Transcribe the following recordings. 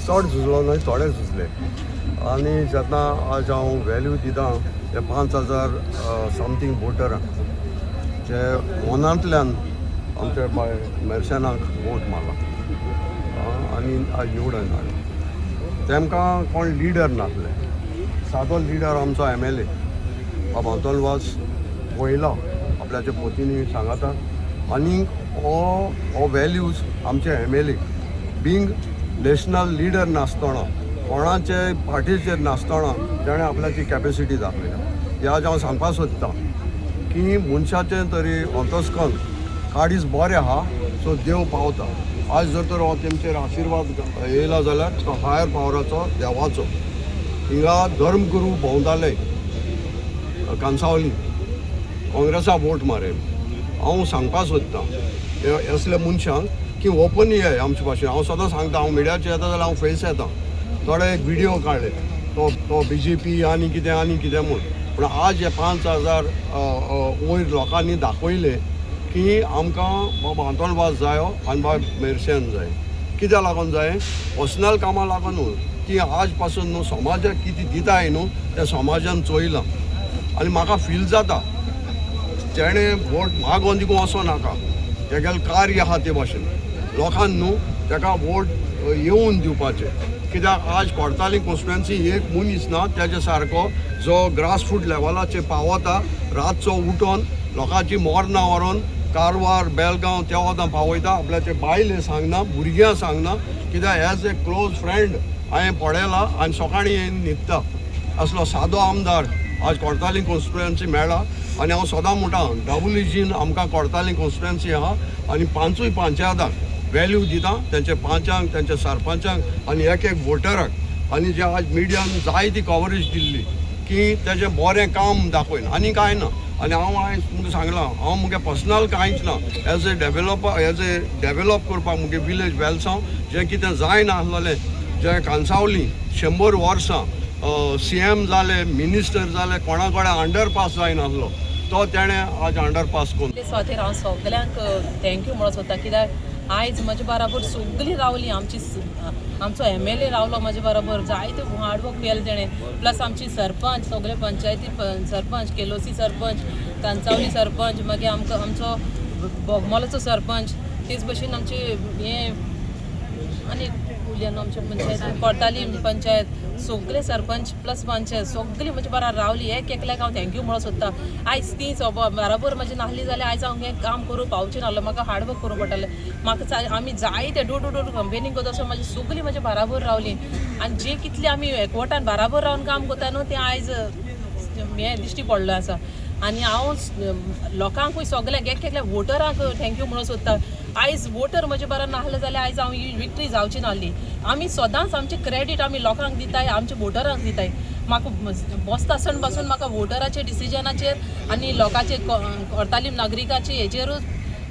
चड झुजलो न्हय थोडे झुजले आनी जेन्ना आज हांव व्हॅल्यू दिता ते 5,000 समथींग वोटरांक जे मनांतल्यान आमच्या मेर्शेनाक वोट मारला आनी आज निवडून हाडला तेमकां कोण लिडर नासले सादो लिडर आमचो MLA बाब अंतोलवास वयला आपल्याच्या पोतींनी सांगता आनी हो व्हॅल्यूज आमचे MLA बींग नॅशनल लिडर नासतना कोणाचे पार्टीचेर नासतना ताणें आपल्याची कॅपेसिटी दाखयल्या हे आज हांव सांगपाक सोदतां की मनशाचें तरी अंतस्कन काडीस बरें आहा सो देव पावता आज जर तर हो तेमचेर आशिर्वाद येयला जाल्यार तो हायर पावराचो देवाचो हिंगा धर्मगुरू भोंवताले कांसावली काँग्रेसा वोट मारेल हांव सांगपाक सोदतां असल्या मनशांक की ओपन ये आमचे भाशेन हांव सदां सांगता हांव मिडियाचेर येता जाल्यार हांव फेस येता थोडे एक व्हिडिओ काडले तो BJP आनी कितें म्हूण पूण आज हे 5,000 वयर लोकांनी दाखयले की आमकां बाबा अंतोलवास जायो आनी बाबा मेर्शेन जाय कित्याक लागून जाय पर्सनल कामां लागून न्हू की आज पासून न्हू समाजाक कितें दिताय न्हू त्या समाजान चोयलां आनी म्हाका फील जाता तेणें वोट मागोवन दिवूं वचो नाका तेगेलें कार्य आहा ते भाशेन लोकांन न्हू ताका वोट येवन दिवपाचें कित्याक आज कोर्ताली कॉन्स्टिट्युएन्सी एक मनीस ना तेजे सारको जो ग्रासरूट लेवलाचेर पावता रातचो उठोन लोकांची मोरनां व्हरोन कारवार बेलगांव त्या वतां पावयता आपल्याचे बायले सांगना भुरग्यां सांगना कित्याक एज ए क्लोज फ्रेंड हांवें पळयला आनी सकाळीं येवन न्हिदता असलो सादो आमदार आज कोर्ताली कॉन्स्टिट्युएन्सी मेळ्ळा आनी हांव सदां म्हणटा WGन आमकां कोर्ताली कॉन्स्टिट्युएन्सी आहा आनी 5 पंचायतांक व्हॅल्यू दिता तेंचे पंचांक तेंचे सरपंचांक आनी एक वोटराक आनी जे आज मिडियान जाय ती कवरेज दिल्ली की तेजें बरें काम दाखयन आनी कांय ना आनी हांव आयज तुमकां सांगलां हांव मुगे पर्सनल कांयच ना एज ए डेवेलॉप करपाक मुगे विलेज वेलसांव जें कितें जायना आसलेलें जे कांसावली 100 वर्सां CM जाले मिनिस्टर जाले कोणा कडेन अंडरपास जायनासलो तो तेणें आज अंडरपास करून स्वातीर हांव सगल्यांक थँक्यू म्हणून सोदता कित्याक आयज म्हजे बराबर सगळीं रावलीं आमचो MLA रावलो म्हजे बराबर जायते हार्डवर्क केलें तेणें प्लस आमची सरपंच सगळे पंचायती सरपंच केलोसी सरपंच कांसावली सरपंच मागीर आमचो बोगमोलाचो सरपंच तेच भशेन आमचे हें आनी उलयन आमचे पंचायत कोर्ताली पंचायत सगळे सरपंच प्लस पंचायत सगळीं म्हजे बराबर रावली एकल्याक हांव थँक्यू म्हणून सोदता आयज ती बराबर म्हजी नासली जाल्यार आयज हांव हें काम करूं पावचें नासलें म्हाका हार्डवर्क करूं पडटालें म्हाका आमी जायते डोर टू डोर कंपेनींग करता आसतना म्हाजी सगळीं म्हजे बराबर रावलीं आनी जे कितले आमी एकवटान बराबर रावन काम करता न्हू तें आयज हें दिश्टी पडलें आसा आनी हांव लोकांकूय सगळ्यांक एकल्या वोटरांक थँक्यू म्हणून सोदता आयज वोटर म्हजे बरो नासले जाल्यार आयज हांव ही विक्ट्री जावची नासली आमी सदांच आमचें क्रेडीट आमी लोकांक दिताय आमच्या वोटरांक दिताय म्हाका बसता आसतना पासून म्हाका वोटराचे डिसिजनाचेर आनी लोकांचे कोर्तालीम नागरिकाचे हेजेरूच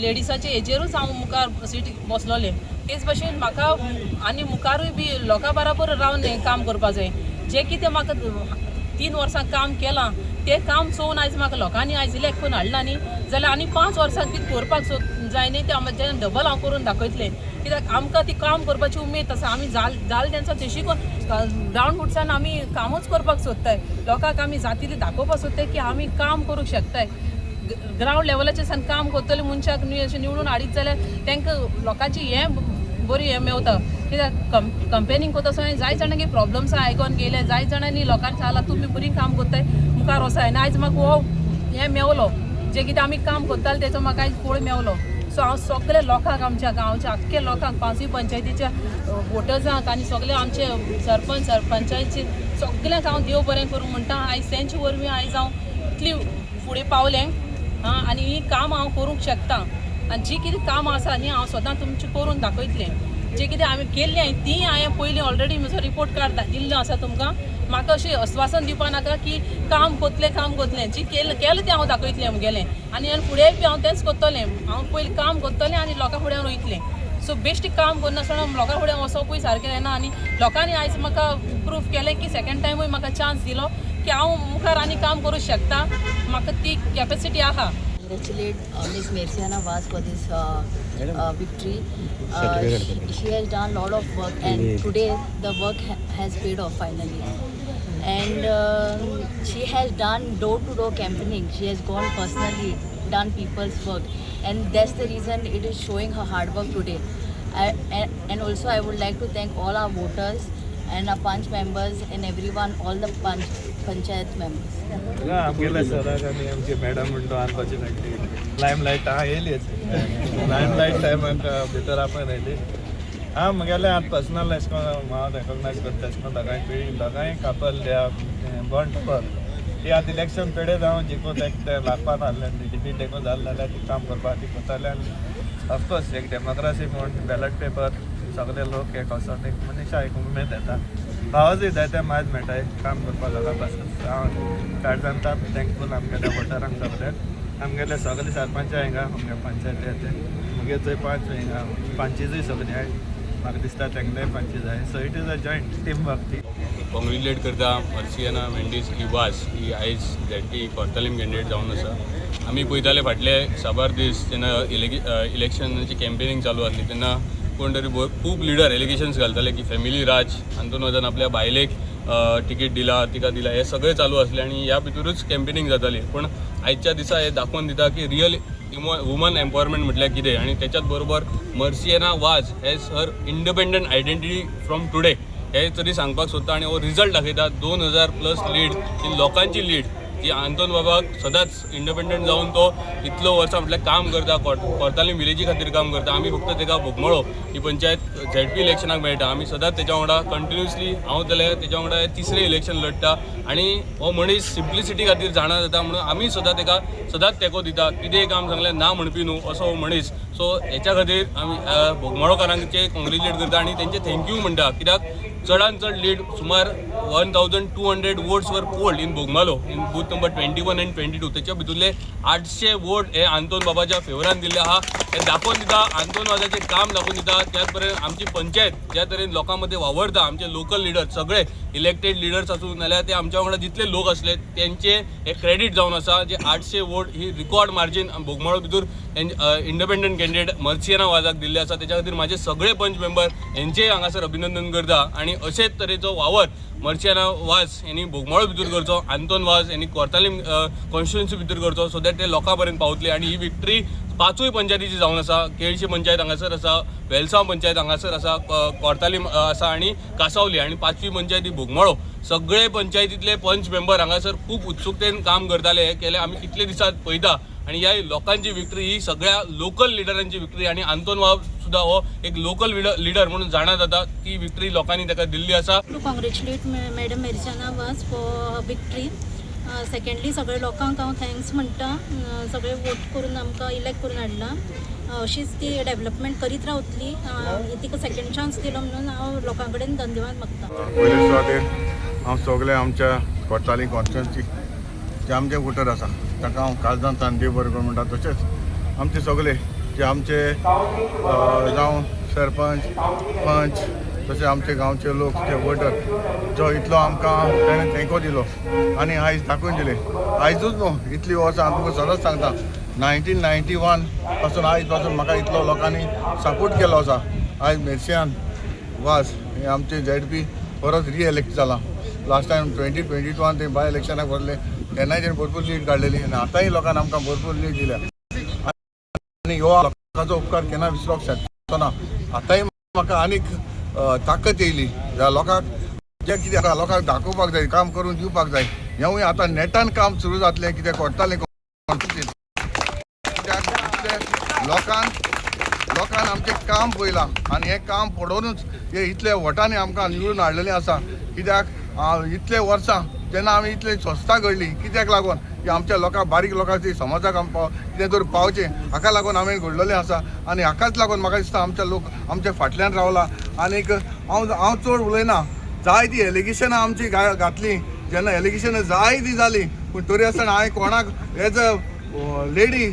लेडिसाचे हेजेरूच हांव मुखार सीट बसलोलें तेच भशेन म्हाका आनी मुखारूय बी लोकां बराबर रावन हें काम करपाक जाय जें कितें म्हाका 3 वर्सां काम केलां तें काम चोवन आयज म्हाका लोकांनी आयज इलेक्ट करून हाडला न्ही जाल्यार आनी 5 वर्सां कितें करपाक जाय न्ही तें तें डबल हांव करून दाखयतलें कित्याक आमकां ती काम करपाची उमेद आसा आमी जाल तेंचो तेशी ग्रावंड फुटसान आमी कामूच करपाक सोदताय लोकांक आमी जातीले दाखोवपाक सोदताय की आमी काम करूंक शकताय ग्रावंड लेवलाचेर सान काम करतले मनशाक अशें निवडून हाडीत जाल्यार तांकां लोकांची हें बरी हें मेवता कित्याक कंपेनींग करता आसतना जाय जाणांगे प्रॉब्लम्स आयकोन गेले जाय जाणांनी लोकांक सांगलां तुमी बरी काम करताय मुखार वसाय आनी आयज म्हाका हो हें मेवलो जें कितें आमी काम करताले तेचो म्हाका आयज फळ मेवलो सो हांव सगळे लोकांक आमच्या गांवच्या आख्खे लोकांक 5 पंचायतीच्या वोटर्सांक आनी सगळे आमचे सरपंचाचे सगळ्यांक हांव देव बरें करूं म्हणटा आयज तेंचे वरवीं आयज हांव इतली फुडें पावलें आनी ही काम हांव करूंक शकता आनी जी कितें कामां आसा न्ही हांव सदां तुमचें करून दाखयतलें जें कितें हांवें केल्लें ती हांवें पयलीं ऑलरेडी म्हजो रिपोर्ट कार्ड दिल्लो आसा तुमकां म्हाका अशें आश्वासन दिवपा नाका की काम करतलें जी केलें तें हांव दाखयतलें मुगेलें आनी फुडेंय बी हांव तेंच करतलें हांव पयलीं काम करतलें आनी लोकां फुडें वयतलें सो बेश्टी काम करनासतना लोकां फुडें वचपूय सारकें जायना आनी लोकांनी आयज म्हाका प्रूफ केलें की सेकंड टायमूय म्हाका चान्स दिलो की हांव मुखार आनी काम करूं शकता म्हाका ती कॅपेसिटी आहा Congratulate Ms. Merciana Vaz for this victory. She has done a lot of work, and today the work has paid off finally. And she has done door-to-door campaigning. She has gone personally, done people's work, and that's the reason it is showing her hard work today. And also I would like to thank all our voters and our punch members and everyone, all the panchayat members. आमगेले सराक आनी आमचे madam म्हणतो unfortunately लायमलायट येयलीच लायमलायट टायमाक भितर आपण येयली म्हगेले आतां पर्सनल एश कोन्न हांव रेकॉग्नायज करता एश कोन्न दोगांय कापल बॉन्ड पर ती आतां इलेक्शन पेडे हांव जिखून ते लागपाक आहलें डिफीट एको जालें जाल्यार ती काम करपाक ती करताले आनी ऑफकोर्स एक डेमोक्रेसी म्हूण बॅलट पेपर सगळे लोक एक वचोन एक मनशा एक उमेद येता भावाजूय जायते मायज मेळटाय काम करपाक लागा पासून हांव काळजांता थँकफूल आमगेल्या वोटरांक सगळ्यांक आमगेले सगळे सरपंच हिंगा आमगे पंचायती येते मुगे थंय पांच हिंगा पंचीजूय सगळीं आहाय म्हाका दिसता तेंगले पंचीज आहाय so it is a joint team work ती कॉंग्रेच्युलेट करता मर्सियाना मेंडीस वाज ही आयज झेडपी कोर्तालीम कॅन्डिडेट जावन आसा आमी पळयताले फाटले साबार दीस जेन्ना इलेक्शनाची कॅम्पेनिंग चालू आसली तेन्ना कोण तरी खूब लिडर एलिगेशन्स घालताले की फॅमिली राज आंतोन वजन आपल्या बायलेक तिकीट दिला तिका दिला हे सगळे चालू असले आणि ह्या भितरूच कॅम्पेनिंग जाताली पण आयच्या दिसा हे दाखोवन दिता की रियल वुमन एम्पावरमेंट म्हटल्यार कितें आणि त्याच्याच बरोबर मर्सियाना वाज has her independent identity from today हे तरी सांगपाक सोदता आणि हो रिजल्ट दाखयता 2000+ लीड ही लोकांची लीड की आंतोन बाबाक सदांच इंडिपेंडंट जावन तो इतलो वर्सां म्हटल्यार काम करता कोर्तालीम विलेजी खातीर काम करता आमी फक्त तेका बोगमळो ही पंचायत झेडपी इलेक्शनाक मेळटा आमी सदांच तेच्या वांगडा कंटिन्युअसली हांव जाल्यार तेच्या वांगडा तिसरें इलेक्शन लडटा आणि हो मनीस सिंप्लिसिटी खातीर जाणा जाता म्हणून आमी सदां तेका सदांच तेंको दिता कितेंय काम सांगलें ना म्हणपी न्हू असो हो मनीस सो हेच्या खातीर आमी बोगमळोकारांचे कॉंग्रेच्युलेट करता आणि तेंचे थँक्यू म्हणटा कित्याक चडांत चड लीड सुमार 1200 वोट्स वर polled in Bogmalo in booth number 21 and 22 त्याच्या भितरले 800 वोट हे आंतोन बाबाच्या फेवरान दिल्ले आहा हे दाखोवन दिता आंतोन वाजाचें काम दाखोवन दिता त्याच बरें आमची पंचायत ज्या तरेन लोकां मदें वावरता आमचे लोकल लिडर सगळे इलेक्टेड लिडर्स आसूं नाल्यार ते आमच्या वांगडा जितले लोक असले त्यांचे हे क्रेडीट जावन आसा जे 800 वोट ही रिकॉर्ड मार्जीन बोगमाळो भितर इंडिपेंडंट कॅन्डिडेट मर्सियाना वाजाक दिल्ले आसा त्याच्या खातीर माझे सगळे पंच मेंबर यांचेय हांगासर अभिनंदन करता आणि अशेच तरेचो वावर मर्सियाना वाज यांनी बोगमाळो भितर करचो आंतोन वाज यांनी कोर्तालीम कॉन्स्टिट्युएन्सी भितर करचो सो दॅट ते लोकां पर्यंत पावतले आणि ही विक्ट्री 5 पंचायतीची जावन आसा केळशी पंचायत हांगासर आसा वेलसांव पंचायत हांगासर आसा कोर्तालीम आसा आणि कासावली आणि 5वी पंचायती बोगमाळो सगळे पंचायतीतले पंच मेंबर हांगासर खूब उत्सुकतेन काम करताले हे केले आमी कितले दिसात पळयता आणि ह्या लोकांची विक्ट्री ही सगळ्या लोकल लिडरांची विक्ट्री आणि आंतोन वाव सुद्धा हो एक लोकल लिडर म्हणून जाणा जाता ती विक्ट्री लोकांनी ताका दिल्ली आसा टू कॉंग्रेच्युलेट मॅडम मेर्सियाना वाज फॉर विक्ट्री सेकंडली सगळे लोकांक हांव थँक्स म्हणटा सगळे वोट करून आमकां इलेक्ट करून हाडला अशीच ती डेव्हलपमेंट करीत रावतली तिका सेकंड चान्स दिलो म्हणून हांव लोकां कडेन धन्यवाद मागता पयले सुवातेर हांव सगळे आमच्या कोर्तालीम कॉन्स्टिट्युएन्सी जे आमचे वोटर आसा ताका हांव काळजांतल्यान देव बरें करूं म्हणटा तशेंच आमचे सगळे जे आमचे जावं सरपंच पंच तशें आमचे गांवचे लोक जे वोटर जो इतलो आमकां तेणें तेंको दिलो आनी आयज दाखोवन दिले आयजूच न्हू इतली वर्सां हांव तुका सदांच सांगता 1991 पासून आयज पासून म्हाका इतलो लोकांनी सपोर्ट केलो आसा आयज मेर्सियान वाज हे आमचे झेडपी परत रिएलेक्ट जाला लास्ट टायम 2022 ते बाय इलेक्शनाक भरले तेन्नाय तेणें भरपूर लीड काडलेली आनी आतांय लोकांनी आमकां भरपूर लीड दिल्या आनी ह्यो लोकांचो उपकार केन्ना विसरोंक शकचो ना आतांय म्हाका आनीक ताकद येयली ह्या लोकांक जे कितें लोकांक दाखोवपाक जाय काम करून दिवपाक जाय हेंवूय आतां नेटान काम सुरू जातलें कितें कोर्तालीम लोकांन आमचें काम पळयलां आनी हें काम पडोवनूच हे इतले वोटांनी आमकां निवडून हाडलेलें आसा कित्याक इतले वर्सां जेन्ना आमी इतली स्वस्थता घडली कित्याक लागून की आमच्या लोकांक बारीक लोकांची समाजाक आमकां कितें तर पावचें हाका लागून हांवें घडलेलें आसा आनी हाकाच लागून म्हाका दिसता आमचे लोक आमच्या फाटल्यान रावला आनीक हांव चड उलयना जाय ती एलिगेशनां आमची घातली जेन्ना एलिगेशनां जाय ती जाली पूण तरी आसतना हांवें कोणाक एज अ लेडी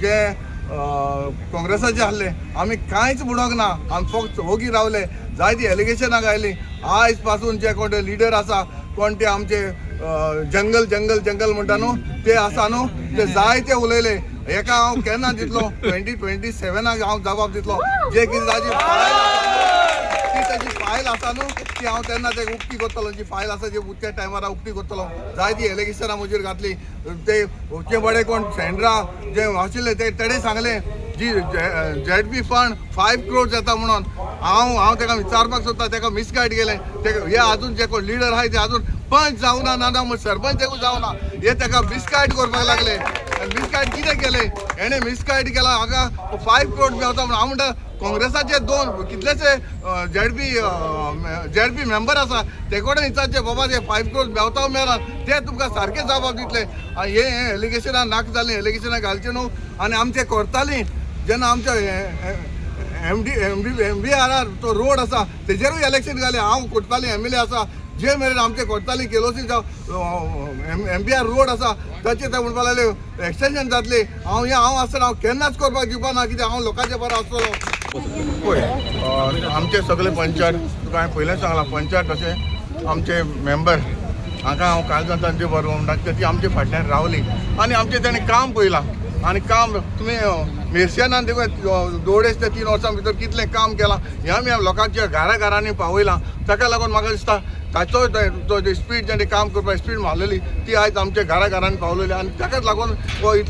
जे काँग्रेसाचे आहले आमी कांयच म्हणोंक ना आमी फक्त ओगी रावले जाय ती एलिगेशनां घायली आयज पासून जे कोण लिडर आसा कोण ते आमचे जंगल म्हणटा न्हू ते आसा न्हू ते जाय ते उलयले एका हांव केन्ना दितलो 2027 हांव जबाब दितलो जे कितें ताजी फायल ती ताजी फायल आसा न्हू ती हांव तेन्ना तेका उक्ती करतलो जी फायल आसा जी त्या टायमार उक्ती करतलो जाय ती एलिगेशनां म्हजेर घातली ते उचे बडे कोण सेंड्रा जे आशिल्ले ते तेणे सांगले जी ZB फंड 5 crores येता म्हणून हांव तेका विचारपाक सोदता तेका मिसगायड केलें तेका हे आजून जे कोण लिडर आहाय ते आजून पंच जावना ना म्हण सरपंचूय जावना हे तेका मिसगायड करपाक लागले मिसगायड कितें केलें हेणें मिसगायड केला हाका 5 crores मेवता म्हणून हांव म्हणटा काँग्रेसाचे दोन कितलेशे ZB मेंबर आसा ते कडेन विचारचे बाबा ते 5 crores मेवता मेळना ते तुमकां सारके जबाब दितले हे एलिगेशनां नाका जालीं एलिगेशनां घालचे न्हू आनी आमचे करतालीं जेन्ना आमच्या MBR तो रोड आसा तेजेरूय इलेक्शन घालें हांव कोटतालीं MLA आसा जे मेरेन आमचे कोटतालीं केलोसी MBR रोड आसा ताचे ते म्हणपा लागले एक्सटेंशन जातली हांव आसतना हांव केन्नाच करपाक दिवपा ना कित्याक हांव लोकांचे बरो आसतलो पळय आमचे सगळे पंचायत तुका हांवें पयलें सांगलां पंचायत तशें आमचे मेंबर हाका हांव काळजांत तांचे बरोबर म्हणटा ती आमचे फाटल्यान रावली आनी आमचें तेणें काम पळयलां आनी काम तुमी मेर्शेनान देखून 2.5 ते 3 वर्सां भितर कितलें काम केलां हें आमी लोकांच्या घरांनी पावयलां ताका लागून म्हाका दिसता ताचो तो स्पीड जेणे काम करपाक स्पीड मारलेली ती आयज आमच्या घरांनी पावलेली आनी ताकाच लागून हो इतलो